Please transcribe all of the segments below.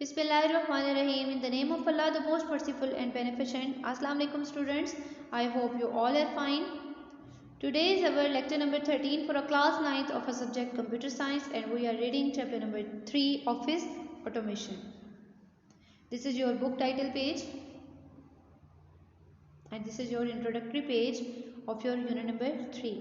Bismillahirrahmanirrahim. In the name of Allah, the most merciful and beneficent. Assalamu alaikum students. I hope you all are fine. Today is our lecture number 13 for a class 9th of a subject computer science, and we are reading chapter number 3, office automation. This is your book title page and this is your introductory page of your unit number 3.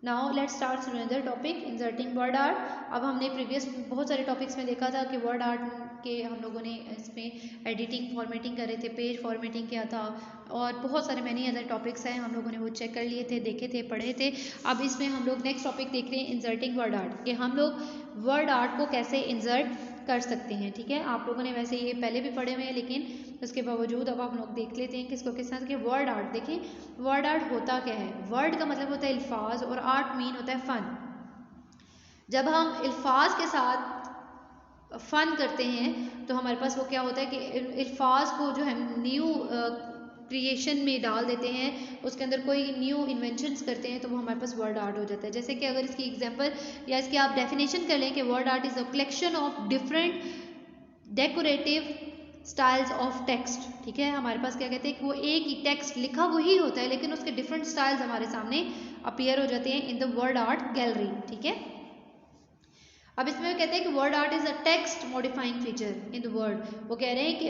Now let's start another topic inserting word art. अब हमने previous बहुत सारे topics में देखा था कि word art के हम लोगों ने इसमें एडिटिंग फॉर्मेटिंग कर रहे थे, पेज फॉर्मेटिंग किया था और बहुत सारे मैनी अदर टॉपिक्स हैं, हम लोगों ने वो चेक कर लिए थे, देखे थे, पढ़े थे. अब इसमें हम लोग नेक्स्ट टॉपिक देख रहे हैं इंसर्टिंग वर्ड आर्ट, कि हम लोग वर्ड आर्ट को कैसे इंसर्ट कर सकते हैं. ठीक है, आप लोगों ने वैसे ये पहले भी पढ़े हुए हैं, लेकिन उसके बावजूद अब आप लोग देख लेते हैं कि इसको किस तरह के वर्ड आर्ट. देखिए वर्ड आर्ट होता क्या है. वर्ड का मतलब होता है अल्फाज और आर्ट मीन होता है फ़न. जब हम अल्फाज के साथ फ़न करते हैं तो हमारे पास वो क्या होता है कि अल्फाज को जो हम न्यू क्रिएशन में डाल देते हैं, उसके अंदर कोई न्यू इन्वेंशंस करते हैं, तो वो हमारे पास वर्ड आर्ट हो जाता है. जैसे कि अगर इसकी एग्जांपल या इसकी आप डेफिनेशन कर लें कि word art is a collection of different decorative styles of text. ठीक है, हमारे पास क्या कहते हैं कि वो एक ही टेक्स्ट लिखा वही होता है, लेकिन उसके डिफरेंट स्टाइल्स हमारे सामने अपीयर हो जाते हैं इन द वर्ड आर्ट गैलरी. ठीक है, अब इसमें वो कहते हैं कि word art is a text modifying feature in the word. वो कह रहे हैं कि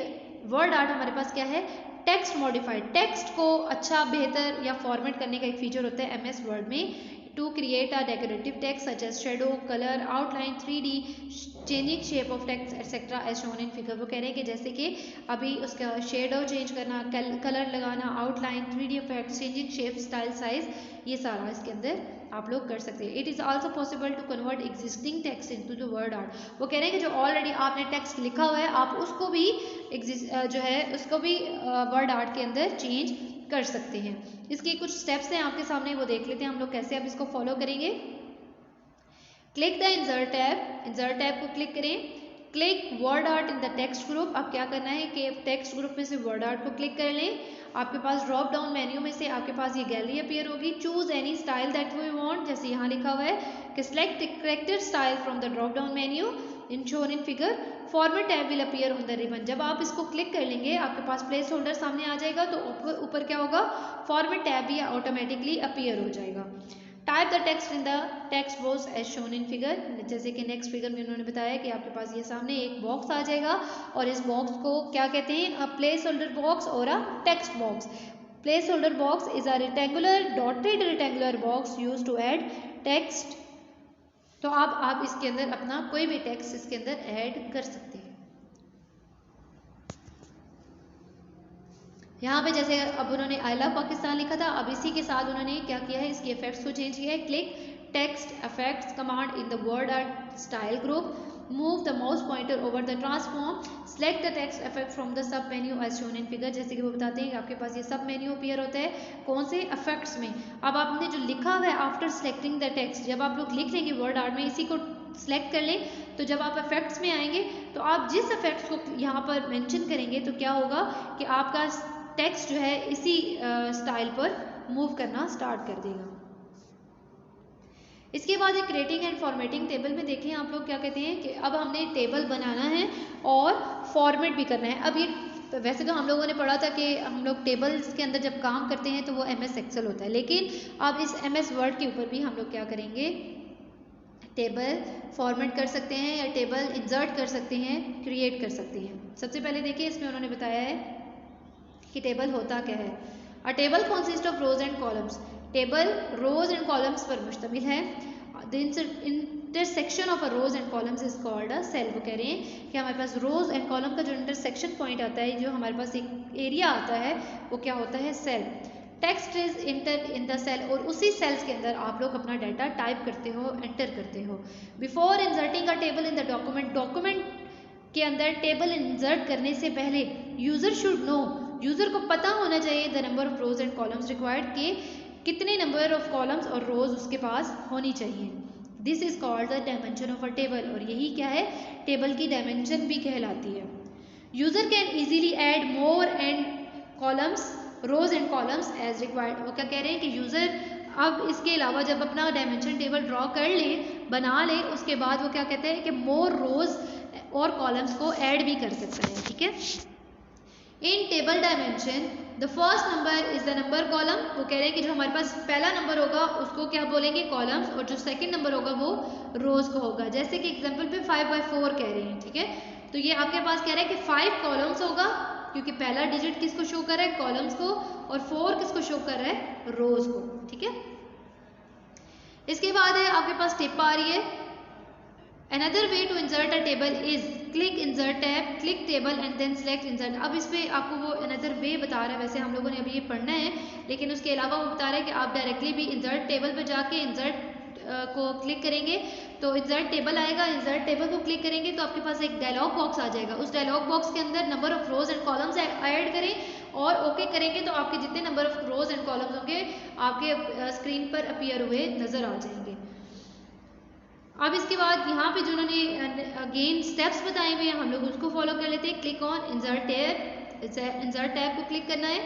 वर्ड आर्ट हमारे पास क्या है, टेक्स्ट मॉडिफाइड, टेक्स्ट को अच्छा बेहतर या फॉर्मेट करने का एक फीचर होता है एमएस वर्ड में, to create a decorative text such as shadow, color, outline, 3D, changing shape of text etc. as shown in figure. वो कह रहे हैं कि जैसे कि अभी उसका शेडो चेंज करना, कलर लगाना, outline, 3D effect, changing shape, style, size, ये सारा इसके अंदर आप लोग कर सकते हैं. It is also possible to convert existing text into the word art. वो कह रहे हैं कि जो ऑलरेडी आपने टेक्स्ट लिखा हुआ है आप उसको भी जो है उसको भी वर्ड आर्ट के अंदर चेंज कर सकते हैं. इसके कुछ स्टेप्स हैं आपके सामने, वो देख लेते हैं हम लोग कैसे अब इसको फॉलो करेंगे. Click the insert tab, insert tab को क्लिक करें. Click word art in the text group. अब क्या करना है कि टेक्स्ट ग्रुप में से वर्ड आर्ट को क्लिक कर लें. आपके पास ड्रॉप डाउन मेन्यू में से आपके पास ये गैलरी अपीयर होगी. Choose any style that we want, जैसे यहाँ लिखा हुआ है कि select the character style from the drop down menu in shown in figure. Format tab will appear on the ribbon. जब आप इसको क्लिक कर लेंगे आपके पास प्लेस होल्डर सामने आ जाएगा, तो ऊपर क्या होगा, फॉर्मेट टैब भी ऑटोमेटिकली अपीयर हो जाएगा. Type the text in the text box as shown in figure. जैसे कि नेक्स्ट फिगर में उन्होंने बताया कि आपके पास ये सामने एक बॉक्स आ जाएगा और इस बॉक्स को क्या कहते हैं, अ प्लेस होल्डर बॉक्स और a text box. Placeholder box is a rectangular dotted rectangular box use to add text. तो आप इसके अंदर अपना कोई भी टेक्स्ट इसके अंदर ऐड कर सकते हैं. यहाँ पे जैसे अब उन्होंने आई लव पाकिस्तान लिखा था, अब इसी के साथ उन्होंने क्या किया है, इसके इफेक्ट्स को चेंज किया है. Click text effects command in the word art style group. Move the mouse pointer over the transform. Select the text effect from the sub menu as shown in figure. जैसे कि वो बताते हैं कि आपके पास ये सब मेन्यू अपीयर होता है कौन से इफेक्ट्स में. अब आपने जो लिखा हुआ है आफ्टर सेलेक्टिंग द टेक्स्ट, जब आप लोग लिख लेंगे वर्ड आर्ट में, इसी को सेलेक्ट कर लें, तो जब आप इफेक्ट्स में आएंगे तो आप जिस इफेक्ट्स को यहाँ पर मेंशन करेंगे तो क्या होगा कि आपका टेक्स्ट जो है इसी स्टाइल पर मूव करना स्टार्ट कर देगा. इसके बाद एक क्रिएटिंग एंड फॉर्मेटिंग टेबल में देखें आप लोग क्या कहते हैं कि अब हमने टेबल बनाना है और फॉर्मेट भी करना है. अब ये वैसे तो हम लोगों ने पढ़ा था कि हम लोग टेबल्स के अंदर जब काम करते हैं तो वो एमएस एक्सेल होता है, लेकिन अब इस एमएस वर्ड के ऊपर भी हम लोग क्या करेंगे, टेबल फॉर्मेट कर सकते हैं या टेबल इंसर्ट कर सकते हैं, क्रिएट कर सकते हैं. सबसे पहले देखिए इसमें उन्होंने बताया है कि टेबल होता क्या है. A table consist of rows and columns. Table rows and columns पर मुश्तमिल है. The intersection of a rows and columns is called a cell. वो कह रहे हैं कि हमारे पास रोज एंड कॉलम का जो इंटरसेक्शन पॉइंट आता है, जो हमारे पास एक एरिया आता है, वो क्या होता है, cell. Text is enter in the cell. और उसी सेल्स के अंदर आप लोग अपना डाटा टाइप करते हो, एंटर करते हो. Before inserting a table in the document, document के अंदर टेबल इंसर्ट करने से पहले यूजर शुड नो, यूजर को पता होना चाहिए the number of rows and columns required, के कितने नंबर ऑफ कॉलम्स और रोज उसके पास होनी चाहिए. This is called the dimension of a table. और यही क्या है, टेबल की डायमेंशन भी कहलाती है. User can easily add more and columns, rows and columns as required. वो क्या कह रहे हैं कि यूजर अब इसके अलावा जब अपना डायमेंशन टेबल ड्रॉ कर ले, बना ले, उसके बाद वो क्या कहते हैं कि मोर रोज और कॉलम्स को ऐड भी कर सकता है, ठीक है। इन table dimension the first number is the number column, वो कह रहे हैं कि जो हमारे पास पहला नंबर होगा उसको क्या बोलेंगे, कॉलम्स, और जो सेकंड नंबर होगा वो रोज को होगा। जैसे कि एग्जांपल पे 5/4 कह रहे हैं, ठीक है। तो ये आपके पास कह रहा है कि 5 कॉलम्स होगा, क्योंकि पहला डिजिट किसको शो कर रहा है, कॉलम्स को, और 4 किसको शो कर रहा है, रोज को, ठीक है। इसके बाद है आपके पास टिप आ रही है, another way to insert a table is click insert tab, click table and then select insert. अब इस पे आपको वो अनदर वे बता रहा है, वैसे हम लोगों ने अभी ये पढ़ना है, लेकिन उसके अलावा वो बता रहा है कि आप डायरेक्टली भी इंसर्ट टेबल पर जाके इंसर्ट को क्लिक करेंगे तो इंसर्ट टेबल आएगा, इंसर्ट टेबल को क्लिक करेंगे तो आपके पास एक डायलॉग बॉक्स आ जाएगा। उस डायलॉग बॉक्स के अंदर number of rows and columns add करें और ओके करेंगे तो आपके जितने number of rows and columns होंगे आपके स्क्रीन पर अपीयर हुए नजर आ जाएंगे। अब इसके बाद यहाँ पे जो उन्होंने अगेन स्टेप्स बताए हुए हैं हम लोग उसको फॉलो कर लेते हैं। Click on insert tab, insert tab को क्लिक करना है।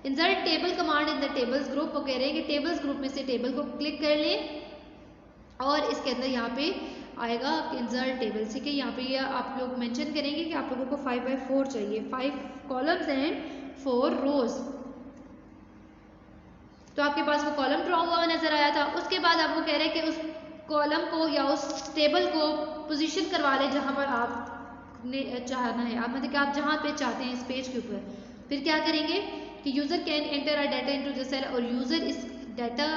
Insert table command in the tables group, वो कह रहे हैं कि टेबल्स ग्रुप में से टेबल को क्लिक कर लें और इसके अंदर यहाँ पे आएगा इंसर्ट टेबल, ठीक है। यहाँ पे ये आप लोग मेंशन करेंगे कि आप लोगों को 5/4 चाहिए, 5 कॉलम्स एंड 4 रोज। तो आपके पास वो कॉलम ड्रॉ हुआ नजर आया था। उसके बाद आपको कह रहे हैं कि उस कॉलम को या उस टेबल को पोजीशन करवा लें जहां पर आपने चाहना है, आप मतलब कि आप जहां पे चाहते हैं इस पेज के ऊपर। फिर क्या करेंगे कि user can enter a data into the cell, और यूजर इस डाटा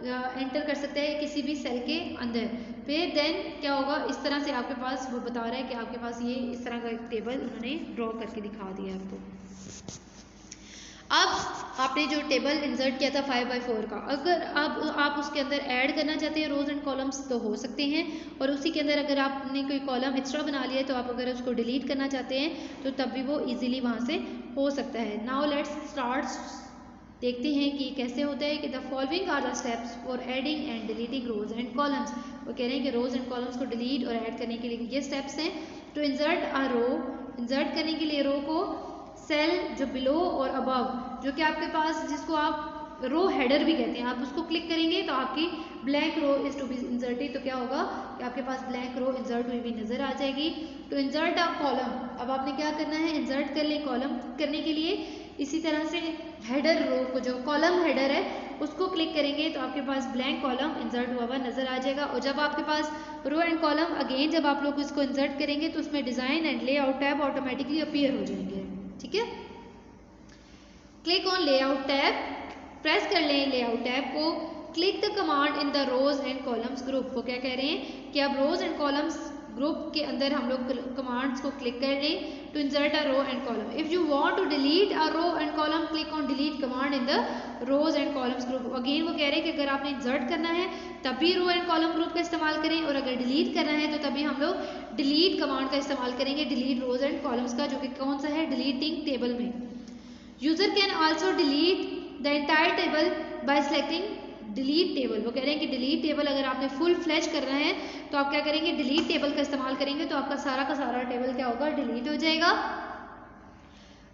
एंटर कर सकते हैं किसी भी सेल के अंदर। फिर देन क्या होगा, इस तरह से आपके पास वो बता रहा है कि आपके पास ये इस तरह का एक टेबल उन्होंने ड्रॉ करके दिखा दिया आपको। अब आपने जो टेबल इंसर्ट किया था 5/4 का, अगर आप उसके अंदर ऐड करना चाहते हैं रोज एंड कॉलम्स तो हो सकते हैं, और उसी के अंदर अगर आपने कोई कॉलम एक्स्ट्रा बना लिया है तो आप अगर उसको डिलीट करना चाहते हैं तो तब भी वो इजीली वहाँ से हो सकता है। नाउ लेट्स स्टार्ट, देखते हैं कि कैसे होता है कि the following are the steps for adding and deleting rows and columns. वो कह रहे हैं कि रोज एंड कॉलम्स को डिलीट और ऐड करने के लिए ये स्टेप्स हैं। To insert a row, insert करने के लिए रो को, सेल जो बिलो और अबव, जो कि आपके पास जिसको आप रो हेडर भी कहते हैं, आप उसको क्लिक करेंगे तो आपकी blank row is to be inserted. तो क्या होगा कि आपके पास ब्लैंक रो इंसर्ट हुई भी नजर आ जाएगी। टू इंसर्ट अ कॉलम, अब आपने क्या करना है, इंसर्ट कर ले कॉलम करने के लिए इसी तरह से हेडर रो को, जो कॉलम हेडर है उसको क्लिक करेंगे तो आपके पास ब्लैंक कॉलम इंसर्ट हुआ हुआ नजर आ जाएगा। और जब आपके पास रो एंड कॉलम अगेन जब आप लोग इसको इंसर्ट करेंगे तो उसमें design and layout tab automatically appear हो जाएंगे, ठीक है। Click on layout tab, press कर लें लेआउट टैब को। Click the command in the rows and columns group, वो क्या कह रहे हैं कि अब रोज एंड कॉलम्स ग्रुप के अंदर हम लोग कमांड्स को क्लिक कर लें to insert a row and column. If you want to delete a row and column click on delete command in the rows and columns group. Again वो कह रहे हैं कि अगर आपने इंसर्ट करना है तब भी रो एंड कॉलम ग्रुप का इस्तेमाल करें, और अगर डिलीट करना है तो तभी हम लोग डिलीट कमांड का इस्तेमाल करेंगे, डिलीट रोज एंड कॉलम्स का, जो कि कौन सा है, डिलीटिंग टेबल में। User can also delete the entire table by selecting delete table. वो कह रहे हैं कि डिलीट टेबल अगर आपने फुल फ्लैश करना है तो आप क्या करेंगे, डिलीट टेबल का इस्तेमाल करेंगे तो आपका सारा का सारा टेबल क्या होगा, डिलीट हो जाएगा।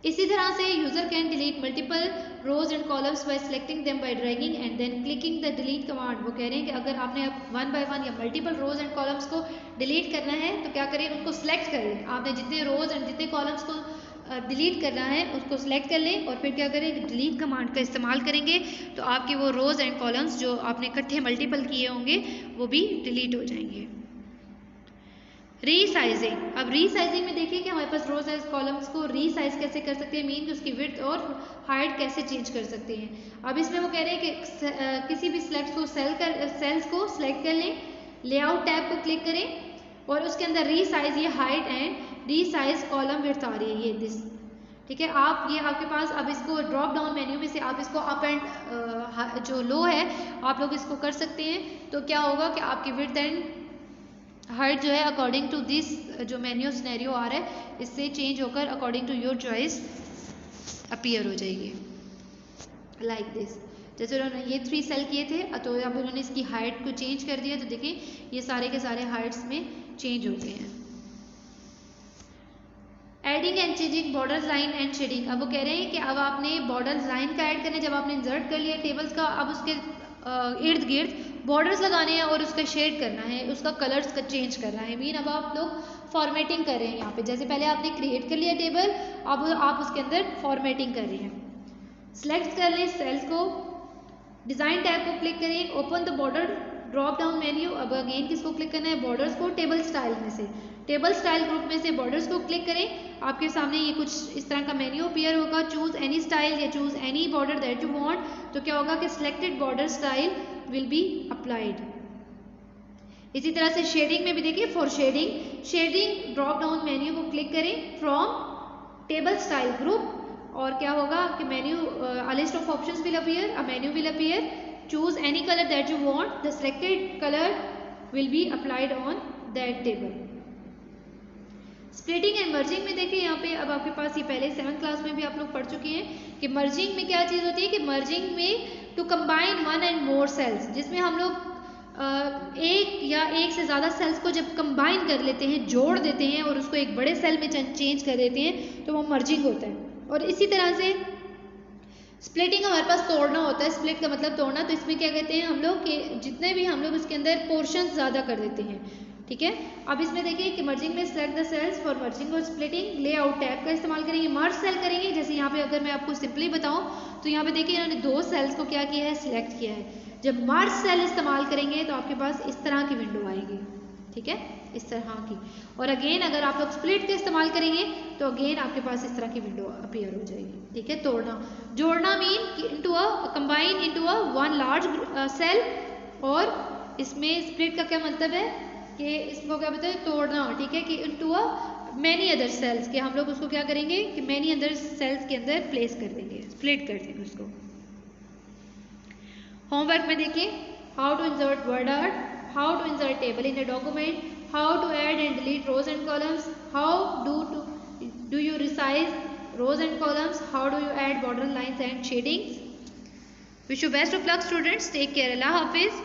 इसी तरह से user can delete multiple rows and columns by selecting them by dragging and then clicking the delete command. वो कह रहे हैं कि अगर आपने अब 1 by 1 या मल्टीपल रोज एंड कॉलम्स को डिलीट करना है तो क्या करें, उनको सिलेक्ट कर लें। आपने जितने रोज एंड जितने कॉलम्स को डिलीट करना है उसको सिलेक्ट कर लें और फिर क्या करें, डिलीट कमांड का इस्तेमाल करेंगे तो आपके वो रोज एंड कॉलम्स जो आपने इकट्ठे मल्टीपल किए होंगे वो भी डिलीट हो जाएंगे। रीसाइजिंग, अब रीसाइजिंग में देखिए कि हमारे पास रोज एंड कॉलम्स को रीसाइज कैसे कर सकते हैं, मीन कि उसकी विड्थ और हाइट कैसे चेंज कर सकते हैं। अब इसमें वो कह रहे हैं कि किसी भी सेलेक्ट को सेल्स को सिलेक्ट कर लें, लेआउट टैब को क्लिक करें और उसके अंदर रीसाइज, ये height and resize column width आ रही है, ये दिस, ठीक है। आप ये आपके पास अब इसको ड्रॉप डाउन मेन्यू में से आप इसको अप एंड जो लो है आप लोग इसको कर सकते हैं। तो क्या होगा कि आपकी विड्थ एंड हाइट जो है अकॉर्डिंग टू दिस जो मेन्यू सिनेरियो आ रहा है इससे चेंज होकर according to your choice appear हो जाएगी, लाइक दिस। जैसे उन्होंने ये 3 सेल किए थे तो अब उन्होंने इसकी हाइट को चेंज कर दिया तो देखिए ये सारे के सारे हाइट्स में चेंज हो गए हैं। Adding and changing border line and shading, अब वो कह रहे हैं कि अब आपने बॉर्डर लाइन का ऐड करना है, जब आपने इंसर्ट कर लिया टेबल्स का अब उसके इर्द गिर्द बॉर्डर्स लगाने हैं और उसका शेड करना है, उसका कलर्स का चेंज करना है। मीन अब आप लोग फॉर्मेटिंग कर रहे हैं यहाँ पे। जैसे पहले आपने क्रिएट कर लिया टेबल, अब आप उसके अंदर फॉर्मेटिंग कर रहे हैं। सिलेक्ट कर लें सेल्स को, डिज़ाइन टैब को क्लिक करें, open the border drop down menu. अब अगेन किसको क्लिक करना है, बॉर्डर्स को, टेबल स्टाइल में से, टेबल स्टाइल ग्रुप में से बॉर्डर्स को क्लिक करें। आपके सामने ये कुछ इस तरह का मेन्यू अपीयर होगा, चूज एनी स्टाइल या choose any border that you want. तो क्या होगा कि selected border style will be applied. इसी तरह से शेडिंग में भी देखिए, for shading, shading drop down menu को क्लिक करें फ्रॉम टेबल स्टाइल ग्रुप, और क्या होगा कि menu a list of options will appear, a menu will appear, choose any color that you want, the selected color will be applied on that table। Splitting and merging में देखिए यहाँ पे अब आपके पास, ये पहले 7th क्लास में भी आप लोग पढ़ चुके हैं कि मर्जिंग में क्या चीज़ होती है कि मर्जिंग में to combine one and more cells, जिसमें हम लोग एक या एक से ज़्यादा सेल्स को जब कंबाइन कर लेते हैं, जोड़ देते हैं और उसको एक बड़े सेल में चेंज कर देते हैं, तो वो मर्जिंग होता है। और इसी तरह से स्प्लिटिंग हमारे पास तोड़ना होता है, स्प्लिट का मतलब तोड़ना। तो इसमें क्या कहते हैं हम लोग कि जितने भी हम लोग इसके अंदर पोर्शन ज़्यादा कर देते हैं, ठीक है। अब इसमें देखिए कि मर्जिंग में select the cells for merging और स्प्लिटिंग, लेआउट टैब का इस्तेमाल करेंगे, मर्ज सेल करेंगे। जैसे यहाँ पे अगर मैं आपको सिंपली बताऊँ तो यहाँ पे देखिए इन्होंने 2 सेल्स को क्या किया है, सिलेक्ट किया है। जब मर्ज सेल इस्तेमाल करेंगे तो आपके पास इस तरह की विंडो आएगी, ठीक है, इस तरह की। और अगेन अगर आप लोग स्प्लिट का इस्तेमाल करेंगे तो अगेन आपके पास इस तरह की विंडो अपीयर हो जाएगी, ठीक है। तोड़ना, जोड़ना mean into a combine into a one large cell, और इसमें स्प्लिट का क्या मतलब है कि इसको क्या बताए, तोड़ना, ठीक है, कि into a many other sales, के हम लोग उसको क्या करेंगे कि मैनी अदर सेल्स के अंदर प्लेस कर देंगे, स्प्लिट कर देंगे उसको। होमवर्क में देखिए, how to insert word art, how to insert table in a document, how to add and delete rows and columns, how do you resize rows and columns, how do you add border lines and shadings। Wish you best of luck students, take care, Allah Hafiz।